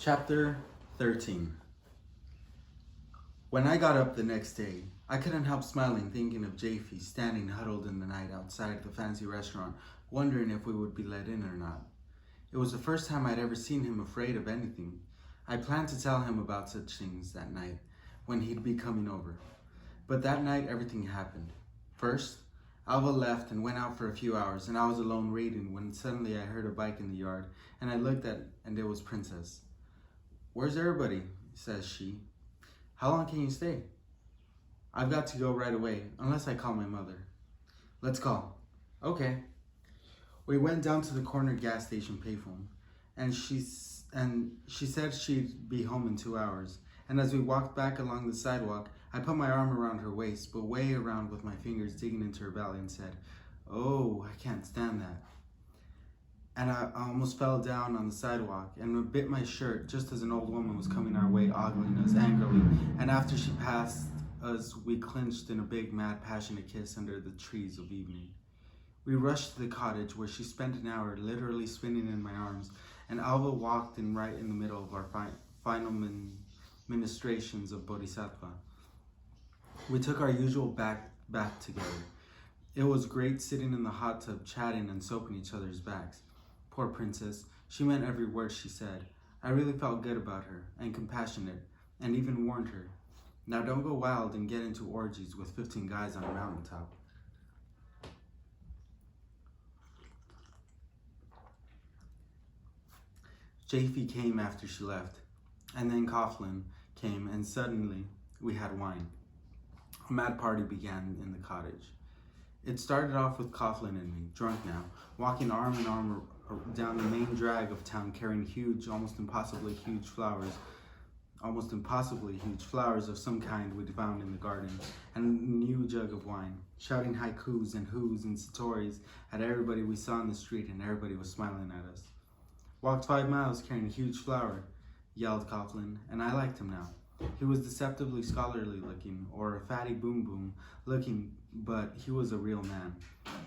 Chapter 13. When I got up the next day, I couldn't help smiling thinking of Jaffe standing huddled in the night outside the fancy restaurant, wondering if we would be let in or not. It was the first time I'd ever seen him afraid of anything. I planned to tell him about such things that night, when he'd be coming over. But that night, everything happened. First, Alva left and went out for a few hours, and I was alone reading when suddenly I heard a bike in the yard, and I looked and it was Princess. "Where's everybody?" says she. "How long can you stay?" "I've got to go right away, unless I call my mother." "Let's call." "Okay." We went down to the corner gas station payphone, and she said she'd be home in 2 hours. And as we walked back along the sidewalk, I put my arm around her waist, but way around with my fingers digging into her belly and said, "Oh, I can't stand that." And I almost fell down on the sidewalk and bit my shirt just as an old woman was coming our way, ogling us angrily. And after she passed us, we clinched in a big, mad, passionate kiss under the trees of evening. We rushed to the cottage where she spent an hour literally spinning in my arms, and Alva walked in right in the middle of our final ministrations of Bodhisattva. We took our usual bath together. It was great sitting in the hot tub chatting and soaping each other's backs. Poor Princess, she meant every word she said. I really felt good about her, and compassionate, and even warned her, "Now don't go wild and get into orgies with 15 guys on a mountaintop." Jaffe came after she left, and then Coughlin came, and suddenly we had wine. A mad party began in the cottage. It started off with Coughlin and me, drunk now, walking arm in arm down the main drag of town, carrying huge, almost impossibly huge flowers of some kind we'd found in the garden, and a new jug of wine, shouting haikus and whoos and satori's at everybody we saw in the street, and everybody was smiling at us. "Walked 5 miles carrying a huge flower," yelled Coughlin, and I liked him now. He was deceptively scholarly looking, or a fatty boom boom looking, but he was a real man.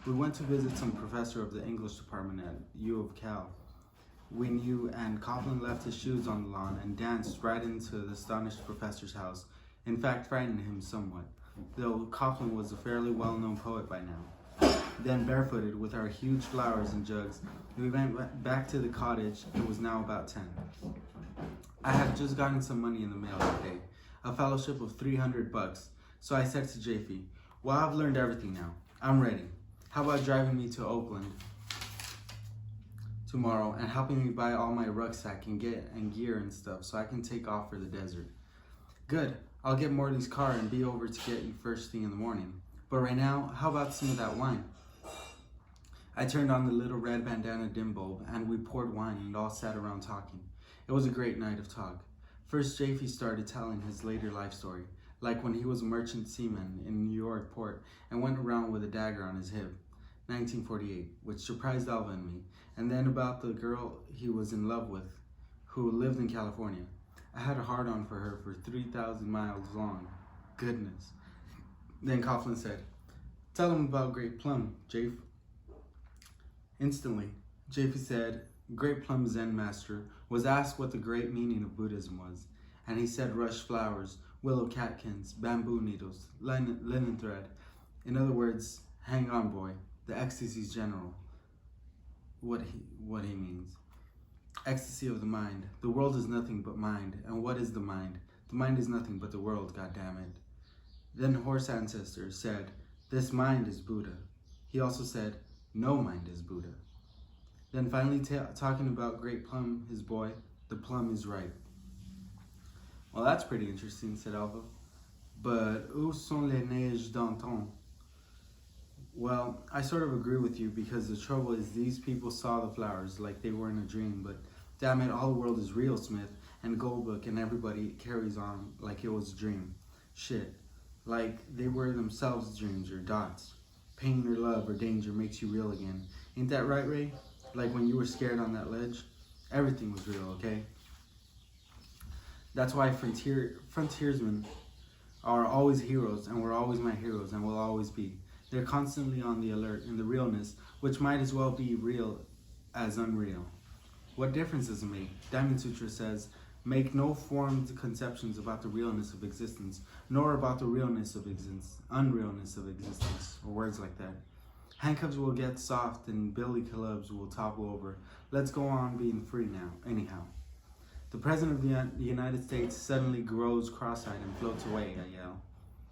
We went to visit some professor of the English department at U of Cal. We knew, and Coughlin left his shoes on the lawn and danced right into the astonished professor's house. In fact, frightened him somewhat, though Coughlin was a fairly well-known poet by now. Then, barefooted, with our huge flowers and jugs, we went back to the cottage. It was now about 10. I had just gotten some money in the mail that day, a fellowship of $300, so I said to Jaffe, "Well, I've learned everything now. I'm ready. How about driving me to Oakland tomorrow and helping me buy all my rucksack and gear and stuff so I can take off for the desert?" "Good. I'll get Morley's car and be over to get you first thing in the morning. But right now, how about some of that wine?" I turned on the little red bandana dim bulb, and we poured wine and all sat around talking. It was a great night of talk. First, Jaffe started telling his later life story, like when he was a merchant seaman in New York port and went around with a dagger on his hip, 1948, which surprised Alva and me, and then about the girl he was in love with, who lived in California. I had a hard-on for her for 3,000 miles long. Goodness. Then Coughlin said, "Tell him about Great Plum, Jaffe." Instantly, Jaffe said, Great Plum Zen Master was asked what the great meaning of Buddhism was, and he said rush flowers, willow catkins, bamboo needles, linen thread. In other words, hang on, boy, the ecstasy's general. What he means. Ecstasy of the mind. The world is nothing but mind, and what is the mind? The mind is nothing but the world, goddammit. Then Horse Ancestor said, "This mind is Buddha." He also said, "No mind is Buddha." Then finally talking about Great Plum, his boy, the plum is ripe. "Well, that's pretty interesting," said Alva. "But où sont les neiges d'antan?" "Well, I sort of agree with you, because the trouble is these people saw the flowers like they were in a dream, but damn it, all the world is real, Smith, and Goldbook and everybody carries on like it was a dream. Shit. Like they were themselves dreams or dots. Pain or love or danger makes you real again. Ain't that right, Ray? Like when you were scared on that ledge? Everything was real, okay? That's why frontiersmen are always heroes, and were always my heroes, and will always be. They're constantly on the alert in the realness, which might as well be real as unreal. What difference does it make? Diamond Sutra says, Make no formed conceptions about the realness of existence, nor about the realness of existence, unrealness of existence, or words like that. Handcuffs will get soft and billy clubs will topple over. Let's go on being free now, anyhow. The President of the United States suddenly grows cross-eyed and floats away, I yell.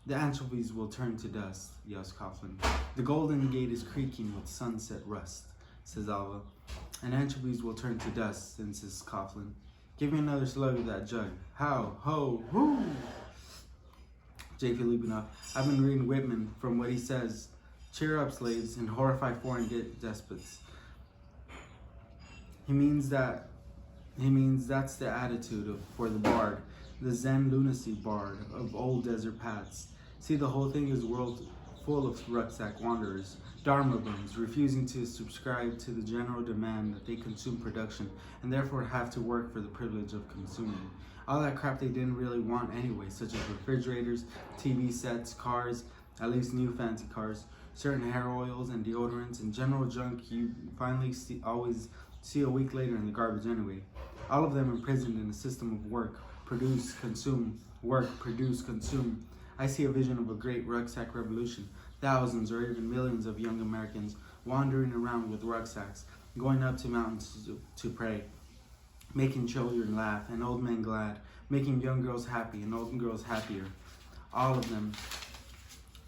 The anchovies will turn to dust, yells Coughlin. The Golden Gate is creaking with sunset rust, says Alva. And anchovies will turn to dust, insists Coughlin. Give me another slug of that jug. How? Ho! Whoo! J.P. leaping up. I've been reading Whitman from what he says. Cheer up, slaves, and horrify foreign despots. He means that's the attitude for the bard, the Zen lunacy bard of old desert paths. See, the whole thing is a world full of rucksack wanderers, Dharma bums, refusing to subscribe to the general demand that they consume production and therefore have to work for the privilege of consuming. All that crap they didn't really want anyway, such as refrigerators, TV sets, cars, at least new fancy cars, certain hair oils and deodorants, and general junk you finally always see a week later in the garbage anyway. All of them imprisoned in a system of work, produce, consume, work, produce, consume. I see a vision of a great rucksack revolution, thousands or even millions of young Americans wandering around with rucksacks, going up to mountains to pray, making children laugh and old men glad, making young girls happy and old girls happier. All of them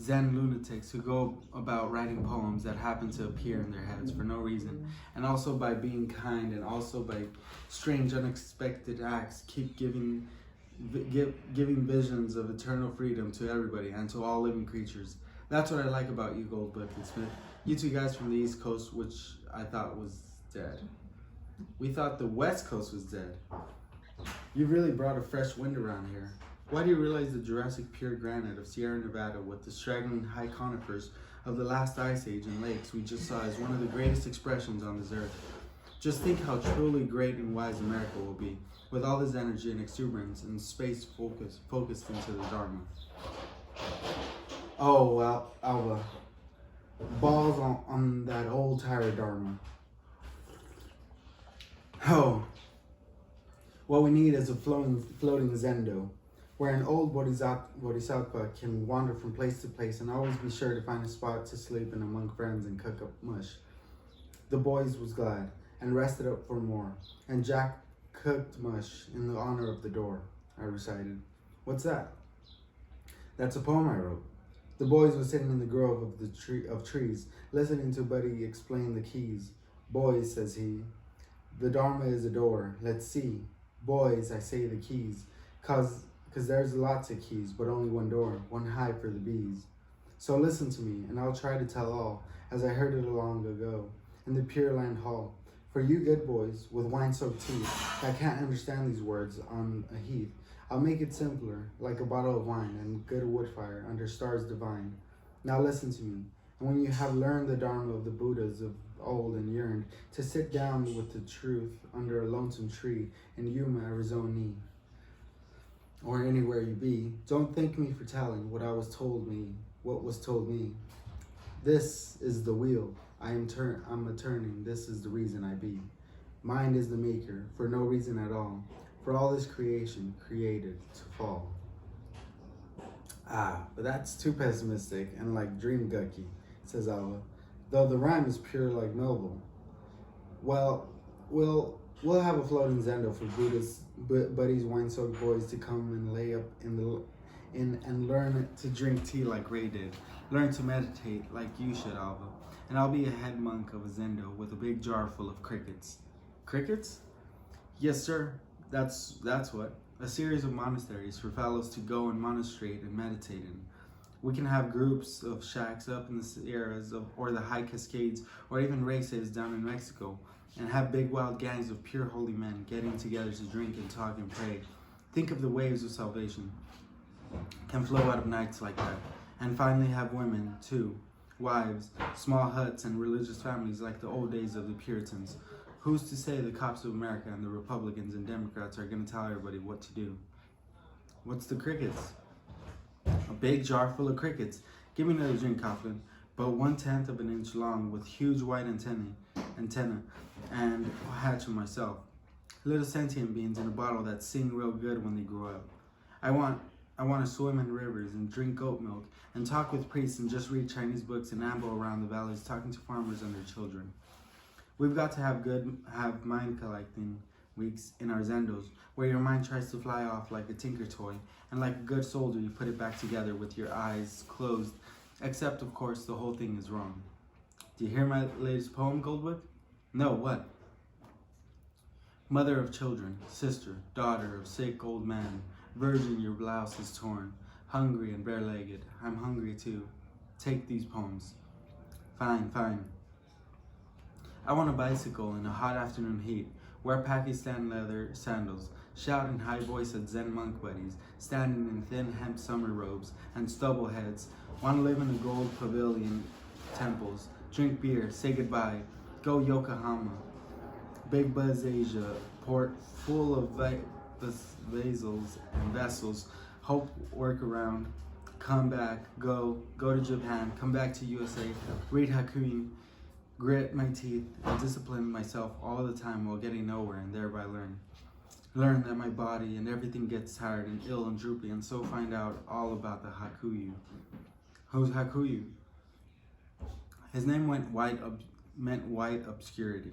Zen lunatics who go about writing poems that happen to appear in their heads for no reason, and also by being kind, and also by strange, unexpected acts, keep giving visions of eternal freedom to everybody and to all living creatures. That's what I like about you, Goldbuck and Smith. You two guys from the East Coast, which I thought was dead. We thought the West Coast was dead. You really brought a fresh wind around here. Why do you realize the Jurassic pure granite of Sierra Nevada with the straggling high conifers of the last ice age and lakes we just saw is one of the greatest expressions on this earth? Just think how truly great and wise America will be with all this energy and exuberance and space focused into the Dharma. Oh, well, Alva. Balls on that old tired Dharma. Oh. What we need is a floating zendo, where an old bodhisattva can wander from place to place and always be sure to find a spot to sleep in among friends and cook up mush. The boys was glad and rested up for more, and Jack cooked mush in the honor of the door, I recited. What's that? That's a poem I wrote. The boys were sitting in the grove of trees, listening to Buddy explain the keys. Boys, says he, the Dharma is a door, let's see. Boys, I say the keys, cause there's lots of keys, but only one door, one hive for the bees. So listen to me, and I'll try to tell all, as I heard it long ago, in the Pure Land Hall. For you good boys, with wine-soaked teeth, that can't understand these words on a heath, I'll make it simpler, like a bottle of wine and good wood fire under stars divine. Now listen to me, and when you have learned the Dharma of the Buddhas of old and yearned to sit down with the truth under a lonesome tree in Yuma, Arizona, or anywhere you be, don't thank me for telling what was told me. This is the wheel I'm a turning, this is the reason I be. Mind is the maker, for no reason at all, for all this creation created to fall. But that's too pessimistic and like dream gucky, says Alva, though the rhyme is pure like Melville. Well, we'll have a floating zendo for Buddy's wine-soaked boys to come and lay up and learn to drink tea like Ray did. Learn to meditate like you should, Alva. And I'll be a head monk of a zendo with a big jar full of crickets. Crickets? Yes, sir. That's what. A series of monasteries for fellows to go and monastrate and meditate in. We can have groups of shacks up in the Sierras or the high Cascades or even races down in Mexico, and have big wild gangs of pure holy men getting together to drink and talk and pray. Think of the waves of salvation can flow out of nights like that. And finally have women, too, wives, small huts, and religious families like the old days of the Puritans. Who's to say the cops of America and the Republicans and Democrats are going to tell everybody what to do? What's the crickets? A big jar full of crickets. Give me another drink, Coughlin. But 1/10 of an inch long with huge white antenna and a hatch on myself. little sentient beings in a bottle that sing real good when they grow up. I want to swim in rivers and drink goat milk and talk with priests and just read Chinese books and amble around the valleys talking to farmers and their children. We've got to have mind collecting weeks in our zendos, where your mind tries to fly off like a tinker toy, and like a good soldier you put it back together with your eyes closed, except of course the whole thing is wrong. Do you hear my latest poem, Goldwood? No, what? Mother of children, sister, daughter of sick old man, virgin, your blouse is torn, hungry and bare-legged, I'm hungry too. Take these poems. Fine, fine. I want a bicycle in a hot afternoon heat, wear Pakistan leather sandals, shout in high voice at Zen monk buddies, standing in thin hemp summer robes and stubble heads, want to live in a gold pavilion temples, drink beer, say goodbye, go Yokohama, Big Buzz Asia, port full of vassals and vessels, hope work around, come back, go to Japan, come back to USA, read Hakuin, grit my teeth, and discipline myself all the time while getting nowhere and thereby learn that my body and everything gets tired and ill and droopy, and so find out all about the Hakuyu. Who's Hakuyu? His name meant white obscurity.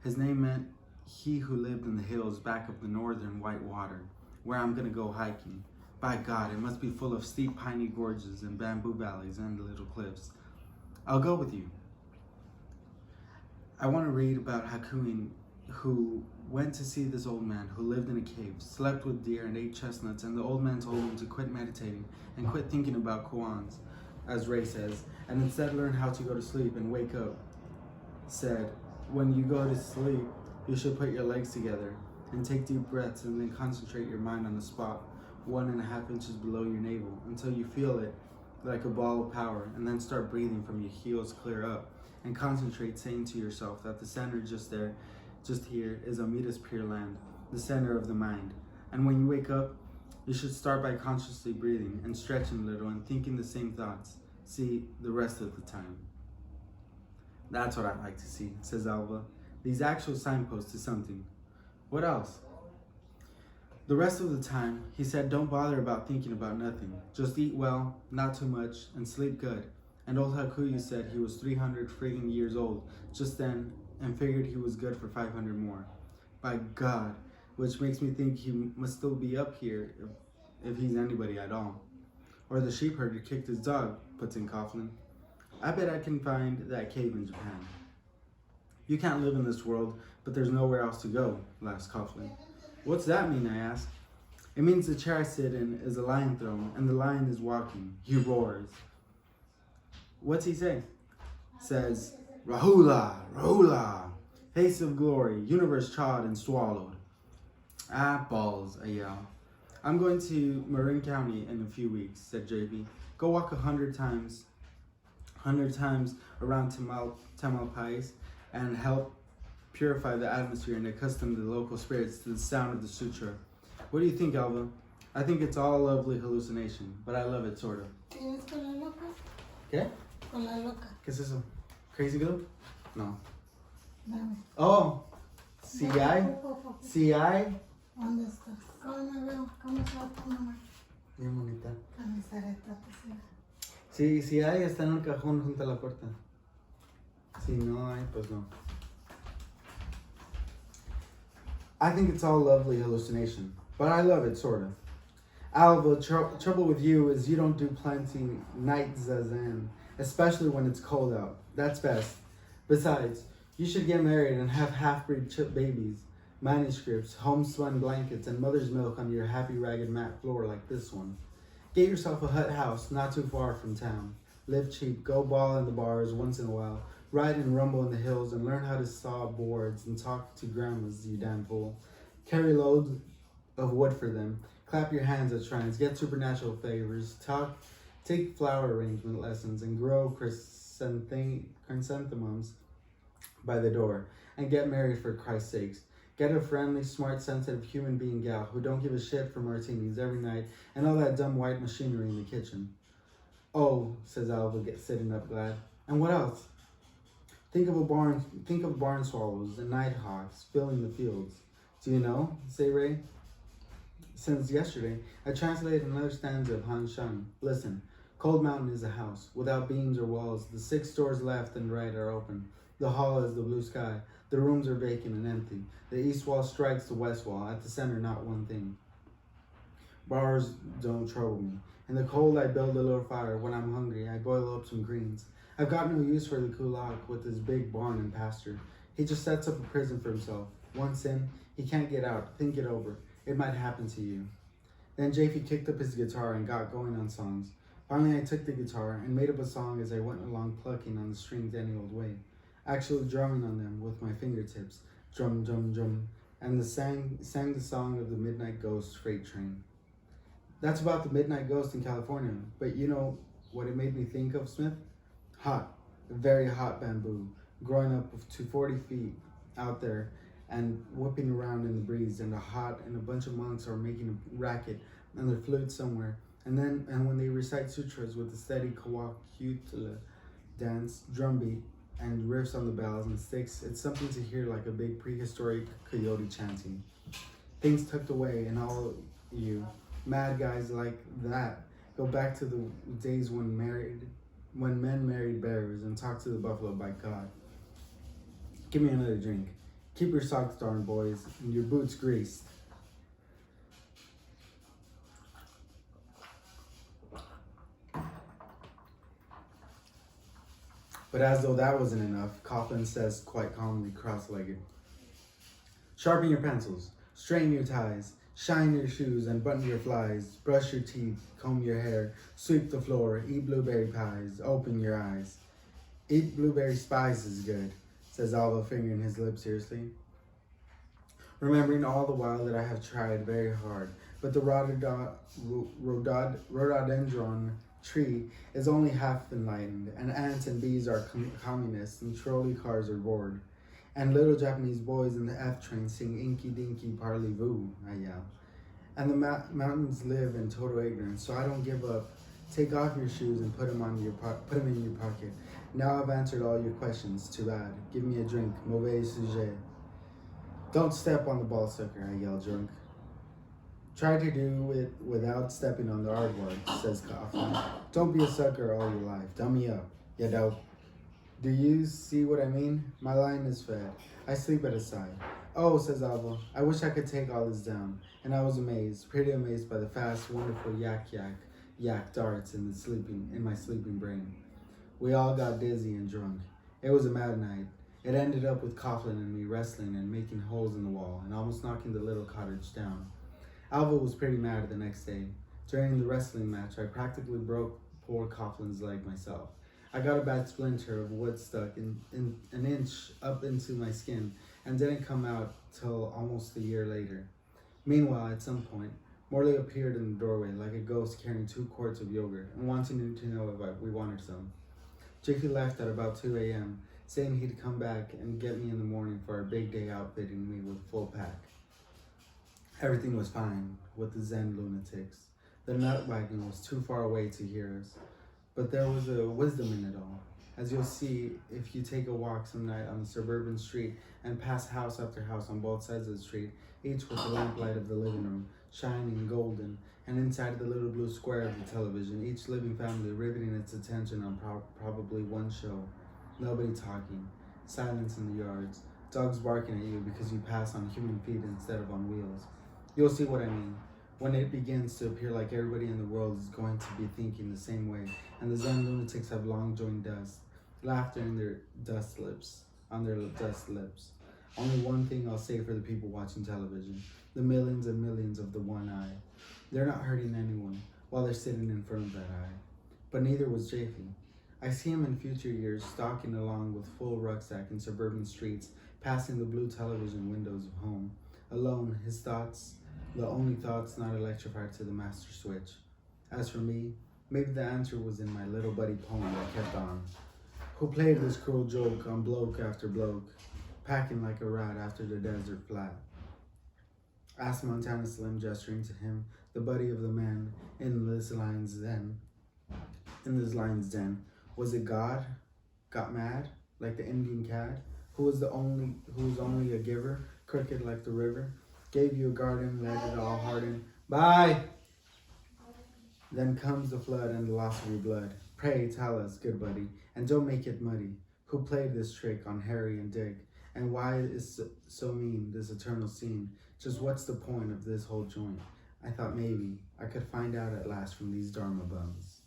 His name meant he who lived in the hills back of the northern white water, where I'm gonna go hiking. By God, it must be full of steep piney gorges and bamboo valleys and little cliffs. I'll go with you. I want to read about Hakuin, who went to see this old man who lived in a cave, slept with deer and ate chestnuts, and the old man told him to quit meditating and quit thinking about koans, as Ray says, and instead learn how to go to sleep and wake up. Said, when you go to sleep, you should put your legs together and take deep breaths and then concentrate your mind on the spot 1.5 inches below your navel until you feel it like a ball of power, and then start breathing from your heels clear up and concentrate, saying to yourself that the center just here is Amita's Pure Land, the center of the mind. And when you wake up, you should start by consciously breathing and stretching a little and thinking the same thoughts. See, the rest of the time. That's what I like to see, says Alva. These actual signposts to something. What else? The rest of the time, he said, don't bother about thinking about nothing. Just eat well, not too much, and sleep good. And old Hakuyu said he was 300 friggin' years old just then and figured he was good for 500 more. By God, which makes me think he must still be up here if he's anybody at all. Or the sheep herder kicked his dog, puts in Coughlin. I bet I can find that cave in Japan. You can't live in this world, but there's nowhere else to go, laughs Coughlin. What's that mean, I ask. It means the chair I sit in is a lion throne, and the lion is walking. He roars. What's he say? Says, Rahula, Rahula, face of glory, universe chawed and swallowed. Ah, balls, I yell. I'm going to Marin County in a few weeks, said JV. Go walk 100 times around Tamalpais and help purify the atmosphere and accustom the local spirits to the sound of the sutra. What do you think, Alva? I think it's all a lovely hallucination, but I love it, sort of. ¿Tienes con la loca? ¿Qué? Con la loca. ¿Qué es eso? Crazy glue? No. Dame. Oh, CI? CI? ¿Dónde estás? ¿Cómo me veo? ¿Cómo está tu mamá? Bien bonita. Camisareta, pues. Sí, si hay, está en un cajón junto a la puerta. Si no hay, pues no. I think it's all lovely hallucination, but I love it, sort of. Alva, trouble with you is you don't do plenty night zazen, especially when it's cold out. That's best. Besides, you should get married and have half-breed chip babies, manuscripts, homespun blankets, and mother's milk on your happy ragged mat floor like this one. Get yourself a hut house not too far from town. Live cheap, go ball in the bars once in a while, ride and rumble in the hills, and learn how to saw boards and talk to grandmas, you damn fool. Carry loads of wood for them. Clap your hands at shrines, get supernatural favors, take flower arrangement lessons, and grow chrysanthemums by the door, and get married for Christ's sakes. Get a friendly, smart, sensitive human being gal who don't give a shit for martinis every night and all that dumb white machinery in the kitchen. Oh, says Alva, sitting up glad. And what else? Think of barn swallows and nighthawks filling the fields. Do you know? Say Ray. Since yesterday, I translated another stanza of Han Shang. Listen, Cold Mountain is a house, without beams or walls. The 6 doors left and right are open. The hall is the blue sky. The rooms are vacant and empty. The east wall strikes the west wall. At the center, not one thing. Bars don't trouble me. In the cold, I build a little fire. When I'm hungry, I boil up some greens. I've got no use for the kulak with his big barn and pasture. He just sets up a prison for himself. Once in, he can't get out. Think it over. It might happen to you. Then Jaffe kicked up his guitar and got going on songs. Finally, I took the guitar and made up a song as I went along plucking on the strings any old way, actually drumming on them with my fingertips. Drum, drum, drum. And sang the song of the Midnight Ghost freight train. That's about the Midnight Ghost in California. But you know what it made me think of, Smith? Hot. Very hot bamboo. Growing up to 40 feet out there and whipping around in the breeze, and a bunch of monks are making a racket on their flute somewhere. And when they recite sutras with a steady kawakutala dance, drumbeat, and riffs on the bells and sticks, it's something to hear like a big prehistoric coyote chanting. Things tucked away, and all you mad guys like that go back to the days when men married bears and talked to the buffalo by God. Give me another drink. Keep your socks darned, boys, and your boots greased. But as though that wasn't enough, Coughlin says quite calmly, cross-legged, sharpen your pencils, straighten your ties, shine your shoes and button your flies, brush your teeth, comb your hair, sweep the floor, eat blueberry pies, open your eyes. Eat blueberry spice is good, says Alva, fingering his lips seriously. Remembering all the while that I have tried very hard, but the rhododendron tree is only half enlightened, and ants and bees are communists, and trolley cars are bored, and little Japanese boys in the F train sing Inky Dinky Parley-Voo, I yell. And the mountains live in total ignorance, so I don't give up. Take off your shoes and put them in your pocket. Now I've answered all your questions. Too bad. Give me a drink. Mauvais sujet. Don't step on the ball sucker, I yell, drunk. Try to do it without stepping on the aardvark, says Coughlin. Don't be a sucker all your life. Dummy up, you dope. Do you see what I mean? My line is fed. I sleep at his side. Oh, says Alva, I wish I could take all this down. And I was amazed, pretty amazed by the fast, wonderful yak darts in my sleeping brain. We all got dizzy and drunk. It was a mad night. It ended up with Coughlin and me wrestling and making holes in the wall and almost knocking the little cottage down. Alva was pretty mad the next day. During the wrestling match, I practically broke poor Coughlin's leg myself. I got a bad splinter of wood stuck in an inch up into my skin and didn't come out till almost a year later. Meanwhile, at some point, Morley appeared in the doorway like a ghost carrying 2 quarts of yogurt and wanting to know if we wanted some. Jaffe left at about 2 a.m., saying he'd come back and get me in the morning for our big day outfitting me with a full pack. Everything was fine with the Zen lunatics. The nut wagon was too far away to hear us, but there was a wisdom in it all, as you'll see if you take a walk some night on the suburban street and pass house after house on both sides of the street, each with the lamplight of the living room, shining golden, and inside the little blue square of the television, each living family riveting its attention on probably one show. Nobody talking, silence in the yards, dogs barking at you because you pass on human feet instead of on wheels. You'll see what I mean when it begins to appear like everybody in the world is going to be thinking the same way, and the Zen lunatics have long joined dust, laughter in their dust lips, on their dust lips. Only one thing I'll say for the people watching television, the millions and millions of the one eye. They're not hurting anyone while they're sitting in front of that eye. But neither was Jaffe. I see him in future years stalking along with full rucksack in suburban streets, passing the blue television windows of home. Alone, his thoughts, the only thoughts not electrified to the master switch. As for me, maybe the answer was in my little buddy poem that kept on. Who played this cruel joke on bloke after bloke, packing like a rat after the desert flat? Asked Montana Slim, gesturing to him, the buddy of the man in this line's den. Was it God got mad, like the Indian cat, who was only a giver, crooked like the river, Gave you a garden, let it all harden. Bye! Then comes the flood and the loss of your blood. Pray tell us, good buddy, and don't make it muddy. Who played this trick on Harry and Dick? And why is so mean, this eternal scene? Just what's the point of this whole joint? I thought maybe I could find out at last from these Dharma bums.